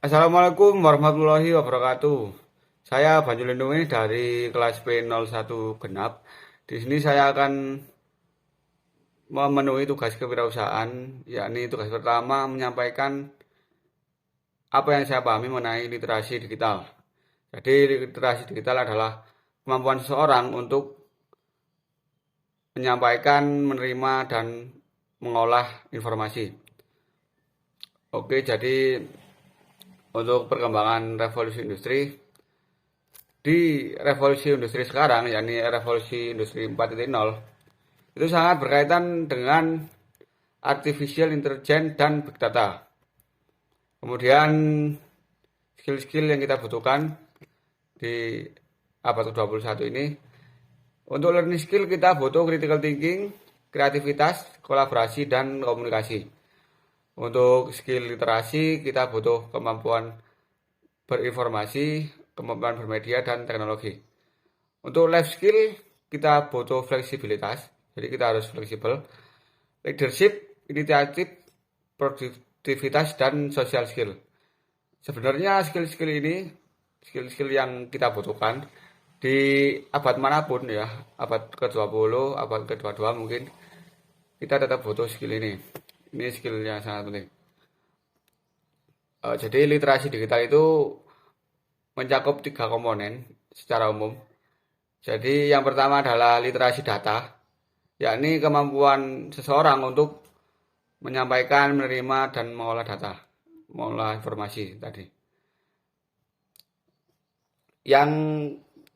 Assalamualaikum warahmatullahi wabarakatuh. Saya Banjul Lindungi dari kelas P01 Genap. Di sini saya akan memenuhi tugas kewirausahaan, yakni tugas pertama menyampaikan apa yang saya pahami mengenai literasi digital. Jadi literasi digital adalah kemampuan seseorang untuk menyampaikan, menerima, dan mengolah informasi. Oke, jadi untuk perkembangan revolusi industri, di revolusi industri sekarang, yakni revolusi industri 4.0, itu sangat berkaitan dengan artificial intelligence dan big data. Kemudian skill-skill yang kita butuhkan di abad ke-21 ini, untuk learning skill kita butuh critical thinking, kreativitas, kolaborasi, dan komunikasi. Untuk skill literasi kita butuh kemampuan berinformasi, kemampuan bermedia, dan teknologi. Untuk life skill kita butuh fleksibilitas, jadi kita harus fleksibel. Leadership, inisiatif, produktivitas, dan social skill. Sebenarnya skill-skill ini, skill-skill yang kita butuhkan di abad manapun ya, abad ke-20, abad ke-22 mungkin, kita tetap butuh skill ini. Ini skill yang sangat penting. Jadi literasi digital itu mencakup 3 komponen secara umum. Jadi yang pertama adalah literasi data, yakni kemampuan seseorang untuk menyampaikan, menerima, dan mengolah data, mengolah informasi tadi. Yang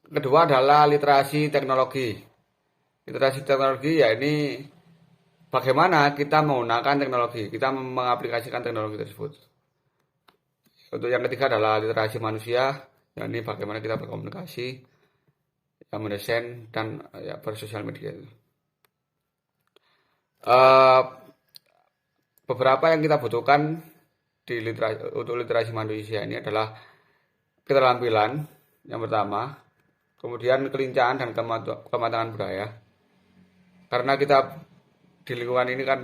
kedua adalah literasi teknologi. Literasi teknologi yakni bagaimana kita menggunakan teknologi, kita mengaplikasikan teknologi tersebut. Untuk yang ketiga adalah literasi manusia, yakni bagaimana kita berkomunikasi, mendesain, dan bersosial media. Beberapa yang kita butuhkan untuk literasi manusia ini adalah keterampilan yang pertama, kemudian kelincahan dan kematangan budaya. Karena kita di lingkungan ini kan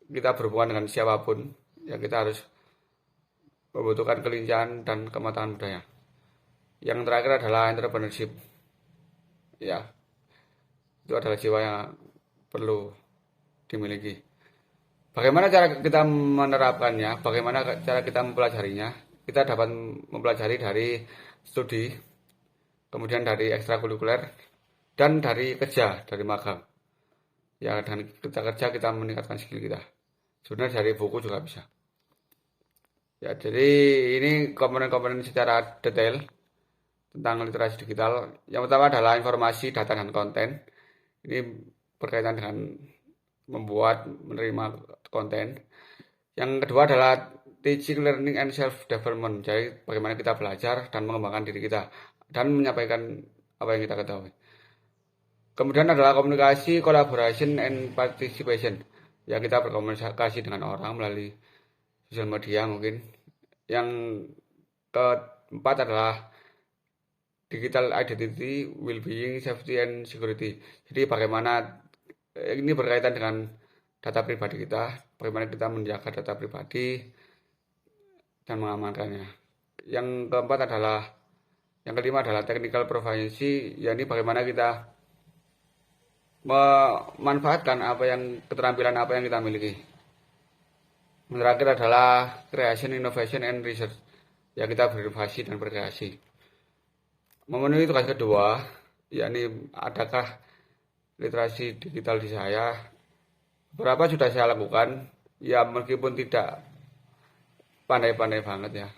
kita berhubungan dengan siapapun, ya kita harus membutuhkan kelincahan dan kematangan budaya. Yang terakhir adalah entrepreneurship. Ya, itu adalah jiwa yang perlu dimiliki. Bagaimana cara kita menerapkannya? Bagaimana cara kita mempelajarinya? Kita dapat mempelajari dari studi, kemudian dari ekstrakurikuler, dan dari kerja, dari magang. Ya, dan kita kerja kita meningkatkan skill kita. Sebenarnya dari buku juga bisa. Ya, jadi ini komponen-komponen secara detail tentang literasi digital. Yang pertama adalah informasi, data, dan konten. Ini berkaitan dengan membuat, menerima konten. Yang kedua adalah teaching, learning, and self-development. Jadi bagaimana kita belajar dan mengembangkan diri kita dan menyampaikan apa yang kita ketahui. Kemudian adalah komunikasi, collaboration, and participation. Ya, kita berkomunikasi dengan orang melalui sosial media mungkin. Yang keempat adalah digital identity, well-being, safety, and security. Jadi bagaimana ini berkaitan dengan data pribadi kita, bagaimana kita menjaga data pribadi dan mengamankannya. Yang kelima adalah technical proficiency, yakni bagaimana kita memanfaatkan keterampilan apa yang kita miliki. Yang terakhir adalah creation, innovation, and research. Ya, kita berinovasi dan berkreasi. Memenuhi tugas kedua, yakni adakah literasi digital di saya? Beberapa sudah saya lakukan, ya meskipun tidak pandai-pandai banget ya.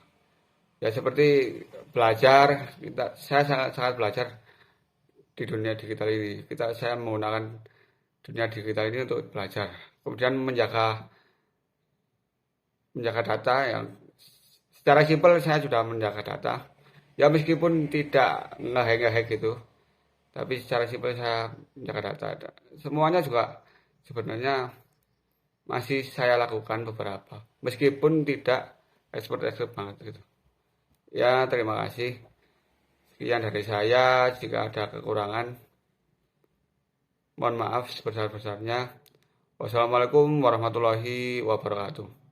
Ya seperti belajar, saya sangat belajar di dunia digital ini. Saya menggunakan dunia digital ini untuk belajar. Kemudian menjaga data yang secara simpel saya sudah menjaga data. Ya meskipun tidak nge-hack gitu, tapi secara simpel saya menjaga data. Semuanya juga sebenarnya masih saya lakukan beberapa, meskipun tidak expert banget gitu. Ya terima kasih. Sekian dari saya. Jika ada kekurangan, mohon maaf sebesar-besarnya. Wassalamualaikum warahmatullahi wabarakatuh.